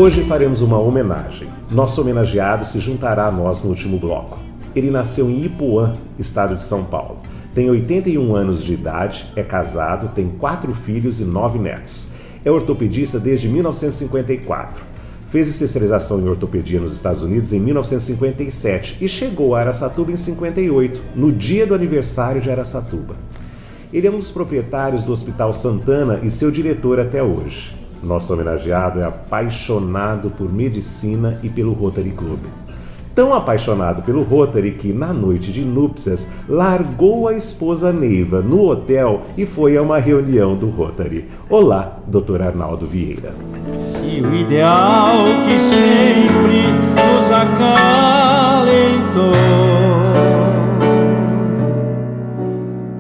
Hoje faremos uma homenagem. Nosso homenageado se juntará a nós no último bloco. Ele nasceu em Ipuã, estado de São Paulo. Tem 81 anos de idade, é casado, tem 4 filhos e 9 netos. É ortopedista desde 1954. Fez especialização em ortopedia nos Estados Unidos em 1957 e chegou a Araçatuba em 58, no dia do aniversário de Araçatuba. Ele é um dos proprietários do Hospital Santana e seu diretor até hoje. Nosso homenageado é apaixonado por medicina e pelo Rotary Club. Tão apaixonado pelo Rotary que, na noite de núpcias, largou a esposa Neiva no hotel e foi a uma reunião do Rotary. Olá, Dr. Arnaldo Vieira. Se o ideal que sempre nos acalentou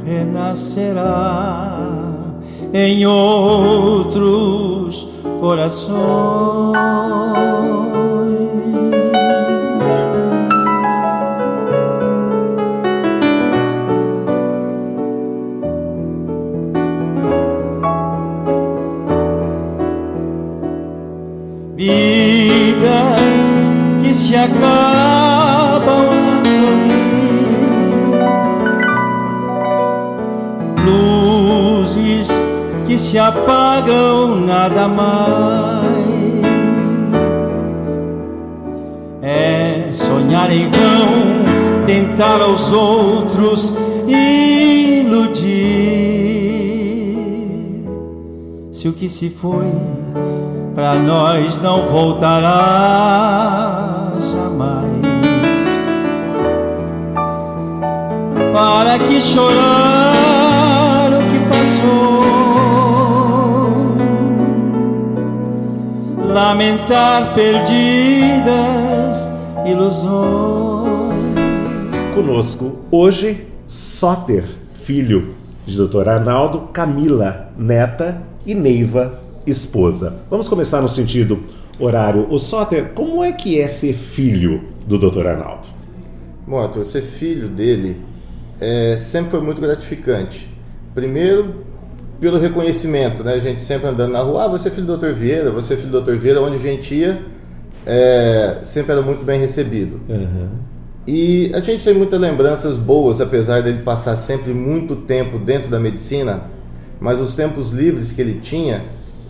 renascerá em outros corações. Vidas que se acabam a sorrir, luzes que se apagam nada mais. É sonhar em vão, tentar aos outros iludir. Se o que se foi pra nós não voltará jamais. Para que chorar o que passou, lamentar perdidas ilusões. Conosco hoje, Soter, filho de Dr. Arnaldo, Camila, neta, e Neiva, esposa. Vamos começar no sentido horário. O Soter, como é que é ser filho do Dr. Arnaldo? Bom, Arthur, ser filho dele sempre foi muito gratificante. Primeiro, pelo reconhecimento, né? A gente sempre andando na rua, você é filho do Dr. Vieira, você é filho do Dr. Vieira, onde a gente ia, sempre era muito bem recebido. Uhum. E a gente tem muitas lembranças boas, apesar dele passar sempre muito tempo dentro da medicina, mas os tempos livres que ele tinha,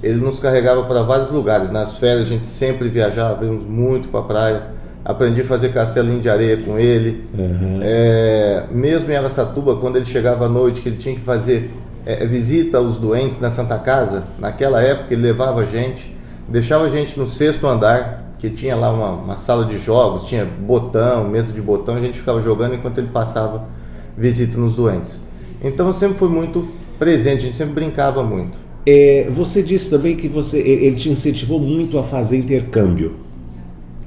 ele nos carregava para vários lugares. Nas férias a gente sempre viajava, íamos muito para a praia. Aprendi a fazer castelinho de areia com ele. Uhum. Mesmo em Araçatuba, quando ele chegava à noite, que ele tinha que fazer visita aos doentes na Santa Casa, naquela época ele levava a gente, deixava a gente no 6º andar, que tinha lá uma sala de jogos, tinha botão, mesa de botão, a gente ficava jogando enquanto ele passava visita nos doentes. Então sempre foi muito presente, a gente sempre brincava muito. Você disse também que ele te incentivou muito a fazer intercâmbio.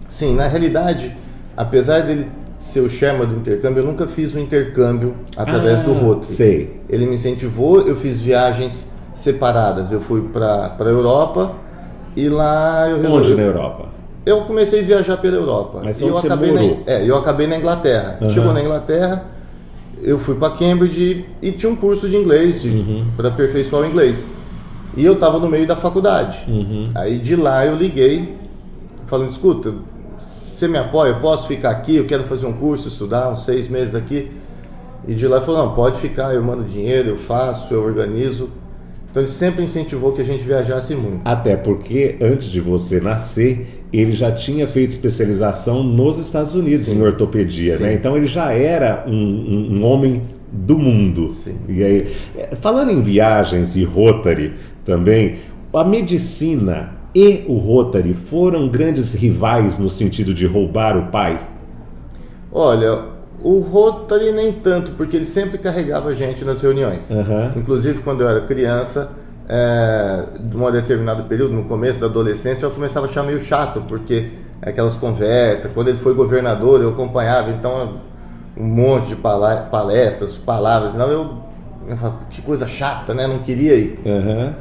Sim, na realidade, apesar dele ser o chairman do intercâmbio, eu nunca fiz um intercâmbio através do Rotary. Sei. Ele me incentivou, eu fiz viagens separadas. Eu fui para a Europa e lá eu resolvi... Onde na Europa? Eu comecei a viajar pela Europa. Mas eu acabei na Inglaterra. Uhum. Chegou na Inglaterra, eu fui para Cambridge e tinha um curso de inglês para aperfeiçoar o inglês. E eu estava no meio da faculdade. Uhum. Aí de lá eu liguei, falando, escuta, você me apoia? Eu posso ficar aqui? Eu quero fazer um curso, estudar uns 6 meses aqui. E de lá ele falou, não, pode ficar, eu mando dinheiro, eu faço, eu organizo. Então ele sempre incentivou que a gente viajasse muito. Até porque antes de você nascer, ele já tinha feito especialização nos Estados Unidos. Sim. Em ortopedia, né? Então ele já era um homem do mundo. Sim. E aí, falando em viagens e Rotary também, a medicina e o Rotary foram grandes rivais no sentido de roubar o pai? Olha, o Rotary nem tanto, porque ele sempre carregava a gente nas reuniões. Uhum. Inclusive quando eu era criança, de um determinado período, no começo da adolescência, eu começava a achar meio chato, porque aquelas conversas, quando ele foi governador eu acompanhava, então um monte de palestras, palavras, então eu falava, que coisa chata, né? Não queria ir. Uhum.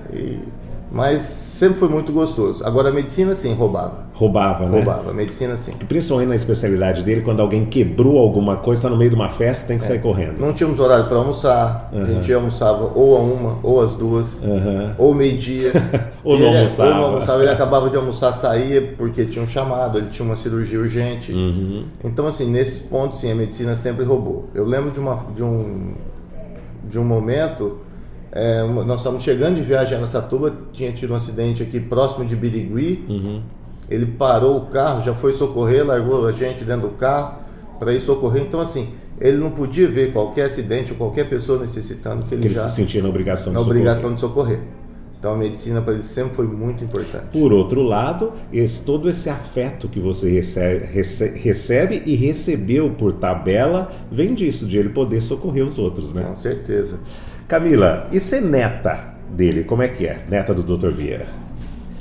Mas sempre foi muito gostoso. Agora a medicina sim, roubava. Roubava, né? Roubava, a medicina sim. E principalmente na especialidade dele, quando alguém quebrou alguma coisa, está no meio de uma festa, tem que sair correndo. Não tínhamos horário para almoçar, a gente almoçava ou a 1, ou às 2, ou meio-dia. Ou não almoçava. Ou não almoçava, ele acabava de almoçar, saía porque tinha um chamado, ele tinha uma cirurgia urgente. Então assim, nesses pontos sim, a medicina sempre roubou. Eu lembro de um momento, nós estávamos chegando de viagem em Araçatuba, tinha tido um acidente aqui próximo de Birigui. Ele parou o carro, já foi socorrer, largou a gente dentro do carro para ir socorrer. Então assim, ele não podia ver qualquer acidente ou qualquer pessoa necessitando, que ele já se sentia na obrigação de socorrer. Então a medicina para ele sempre foi muito importante. Por outro lado, todo esse afeto que você recebe e recebeu por tabela, vem disso, de ele poder socorrer os outros, né? Com certeza. Camila, e ser neta dele, como é que é? Neta do Dr. Vieira?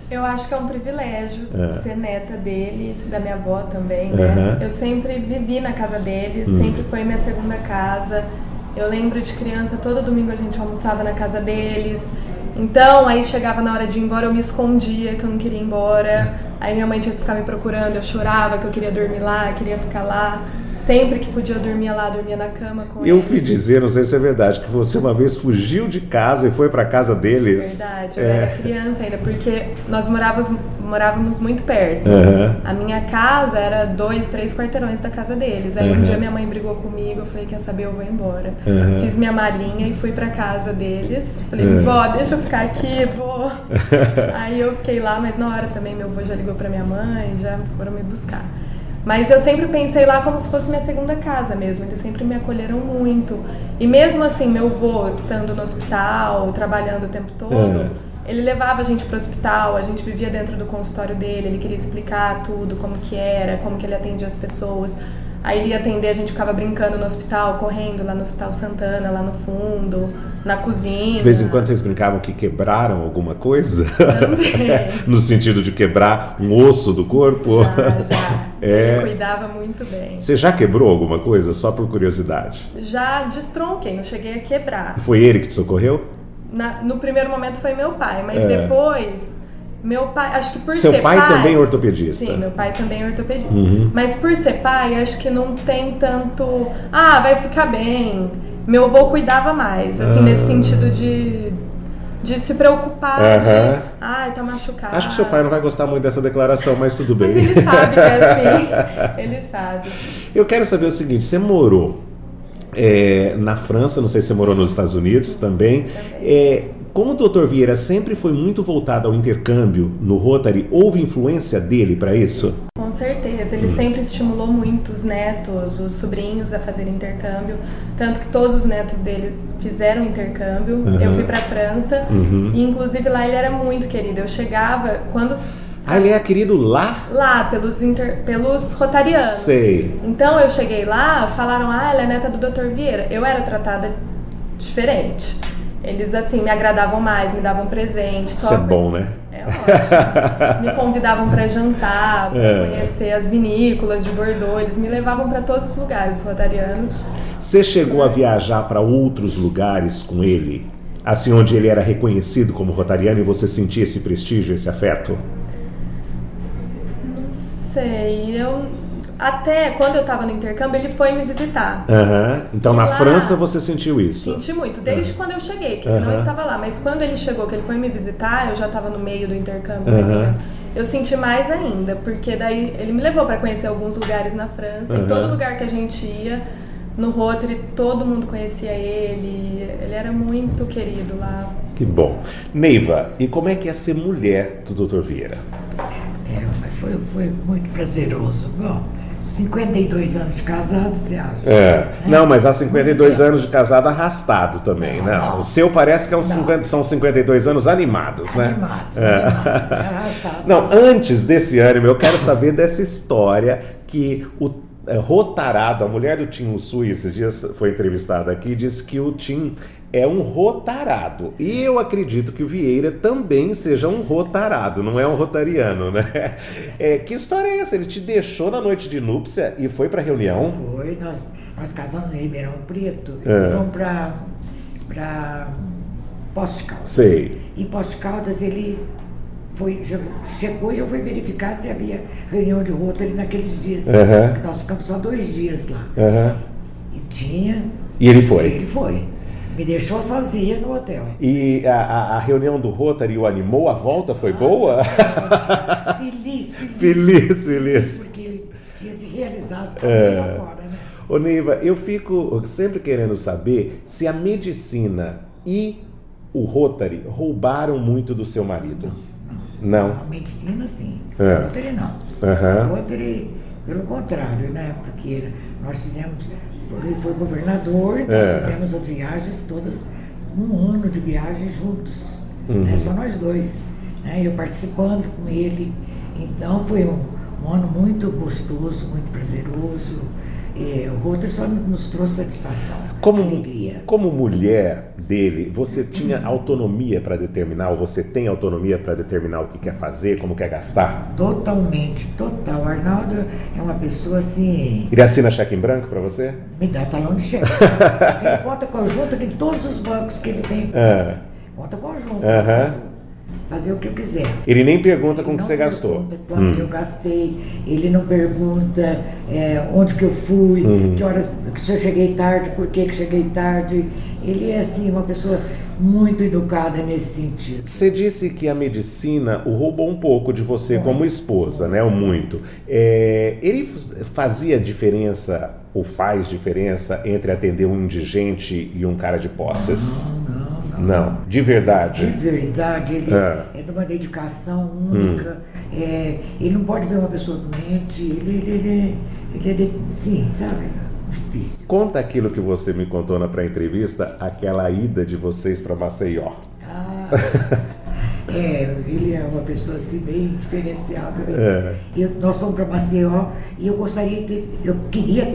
Eu acho que é um privilégio ser neta dele, da minha avó também, né? Eu sempre vivi na casa deles, sempre foi minha segunda casa. Eu lembro de criança, todo domingo a gente almoçava na casa deles. Então, aí chegava na hora de ir embora, eu me escondia, que eu não queria ir embora. Aí minha mãe tinha que ficar me procurando, eu chorava que eu queria dormir lá, queria ficar lá. Sempre que podia eu dormia lá, dormia na cama com eles. Eu fui dizer, não sei se é verdade, que você uma vez fugiu de casa e foi pra casa deles. Verdade, eu era criança ainda, porque nós morávamos muito perto. A minha casa era 2, 3 quarteirões da casa deles. Aí um dia minha mãe brigou comigo, eu falei, quer saber, eu vou embora. Fiz minha malinha e fui pra casa deles. Falei, vó, deixa eu ficar aqui, vó. Aí eu fiquei lá, mas na hora também meu avô já ligou pra minha mãe, já foram me buscar. Mas eu sempre pensei lá como se fosse minha segunda casa mesmo, eles sempre me acolheram muito. E mesmo assim, meu avô estando no hospital, trabalhando o tempo todo, ele levava a gente pro hospital, a gente vivia dentro do consultório dele, ele queria explicar tudo, como que era, como que ele atendia as pessoas. Aí ele ia atender, a gente ficava brincando no hospital, correndo lá no Hospital Santana, lá no fundo, na cozinha. De vez em quando vocês brincavam que quebraram alguma coisa? Também. No sentido de quebrar um osso do corpo? Já. Ele cuidava muito bem. Você já quebrou alguma coisa, só por curiosidade? Já destronquei, não cheguei a quebrar. Foi ele que te socorreu? No primeiro momento foi meu pai, mas depois... Meu pai, acho que por ser pai... Seu pai também é ortopedista? Sim, meu pai também é ortopedista. Mas por ser pai, acho que não tem tanto... vai ficar bem. Meu avô cuidava mais, assim, nesse sentido de se preocupar, tá machucado. Acho que seu pai não vai gostar muito dessa declaração, mas tudo bem. Mas ele sabe que é assim, ele sabe. Eu quero saber o seguinte, você morou na França, não sei se você morou nos Estados Unidos também. Como o Dr. Vieira sempre foi muito voltado ao intercâmbio no Rotary, houve influência dele para isso? Com certeza, ele sempre estimulou muito os netos, os sobrinhos a fazerem intercâmbio, tanto que todos os netos dele fizeram intercâmbio. Eu fui para a França e inclusive lá ele era muito querido. Eu chegava, quando... ele é querido lá? Lá, pelos rotarianos. Sei. Então eu cheguei lá, falaram, ela é neta do Dr. Vieira. Eu era tratada diferente. Eles, assim, me agradavam mais, me davam presente. Isso é bom, né? É ótimo. Me convidavam para jantar, para conhecer as vinícolas de Bordeaux. Eles me levavam para todos os lugares rotarianos. Você chegou a viajar para outros lugares com ele? Assim, onde ele era reconhecido como rotariano e você sentia esse prestígio, esse afeto? Não sei, até quando eu estava no intercâmbio, ele foi me visitar. Então, na França, você sentiu isso? Senti muito, desde quando eu cheguei, que ele não estava lá. Mas quando ele chegou, que ele foi me visitar, eu já estava no meio do intercâmbio, mais ou menos. Eu senti mais ainda, porque daí ele me levou para conhecer alguns lugares na França. Em todo lugar que a gente ia, no Rotary, todo mundo conhecia ele. Ele era muito querido lá. Que bom. Neiva, e como é que é ser mulher do Dr. Vieira? Foi muito prazeroso. Bom, 52 anos de casado, você acha? Não, mas há 52 anos de casado arrastado também, não. O seu parece que são 52 anos animados, né? Animados, arrastados. Não, antes desse ânimo, eu quero saber dessa história que o rotarado, a mulher do Tim Usui, esses dias foi entrevistada aqui, disse que o Tim é um rotarado. E eu acredito que o Vieira também seja um rotarado, não é um rotariano, né? Que história é essa? Ele te deixou na noite de núpcia e foi pra reunião? Foi, nós casamos em Ribeirão Preto e fomos pra Poços de Caldas. Sei. Em Poços de Caldas ele chegou e já foi verificar se havia reunião de Rotary naqueles dias. Porque nós ficamos só 2 dias lá. E tinha. E ele foi? Ele foi. Me deixou sozinha no hotel. E a reunião do Rotary o animou? A volta foi boa? Feliz. Feliz. Porque ele tinha se realizado também lá fora, né? Ô Neiva, eu fico sempre querendo saber se a medicina e o Rotary roubaram muito do seu marido. Não. A medicina, sim. É. O Rotary, não. O Rotary, pelo contrário, né? Porque nós fizemos... Ele foi governador, nós fizemos as viagens todas, 1 ano de viagem juntos. Né? Só nós 2. Né? Eu participando com ele. Então foi um ano muito gostoso, muito prazeroso. O Rotary só nos trouxe satisfação, alegria. Como mulher dele, você tinha autonomia para determinar, ou você tem autonomia para determinar o que quer fazer, como quer gastar? Totalmente, total. O Arnaldo é uma pessoa assim... Ele assina cheque em branco para você? Me dá talão de cheque. Tem conta conjunta em todos os bancos que ele tem. Conta conjunta. Fazer o que eu quiser. Ele nem pergunta com o que você gastou. gastou. Quanto eu gastei, ele não pergunta onde que eu fui, que hora, se eu cheguei tarde, por que cheguei tarde. Ele é assim, uma pessoa muito educada nesse sentido. Você disse que a medicina o roubou um pouco de você como esposa, né? Ou muito. Ele fazia diferença, ou faz diferença, entre atender um indigente e um cara de posses? Não, de verdade. De verdade, ele é de uma dedicação única. Ele não pode ver uma pessoa doente, ele é sim, sabe? Difícil. Conta aquilo que você me contou na pré-entrevista, aquela ida de vocês para Maceió. Ele é uma pessoa assim bem diferenciada. Nós fomos para Maceió e eu queria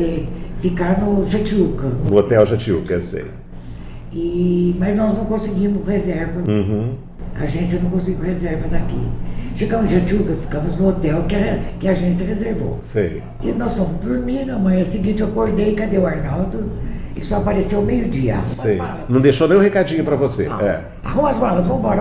ficar no Jatiuca. No Hotel Jatiuca, eu sei. Mas nós não conseguimos reserva. A agência não conseguiu reserva daqui. Chegamos em Jatiuca, ficamos no hotel que a agência reservou. Sei. E nós fomos dormir, na manhã seguinte eu acordei, cadê o Arnaldo? Ele só apareceu ao meio-dia. Sei. Não deixou nem um recadinho pra você. Arruma as malas, vambora.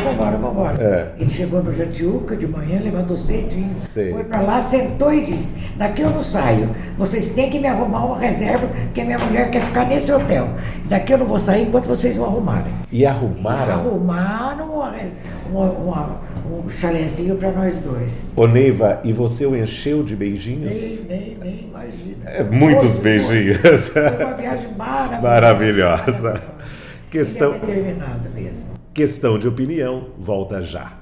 Ele chegou no Jatiuca de manhã, levantou cedinho. Sei. Foi pra lá, sentou e disse: daqui eu não saio. Vocês têm que me arrumar uma reserva, porque a minha mulher quer ficar nesse hotel. Daqui eu não vou sair enquanto vocês não arrumarem. E arrumaram? Arrumaram um chalezinho pra nós 2. Ô Neiva, e você o encheu de beijinhos? Nem imagina. Muitos beijinhos. Foi uma viagem maravilhosa. Maravilhosa. Ele é determinado mesmo. Questão de opinião, volta já.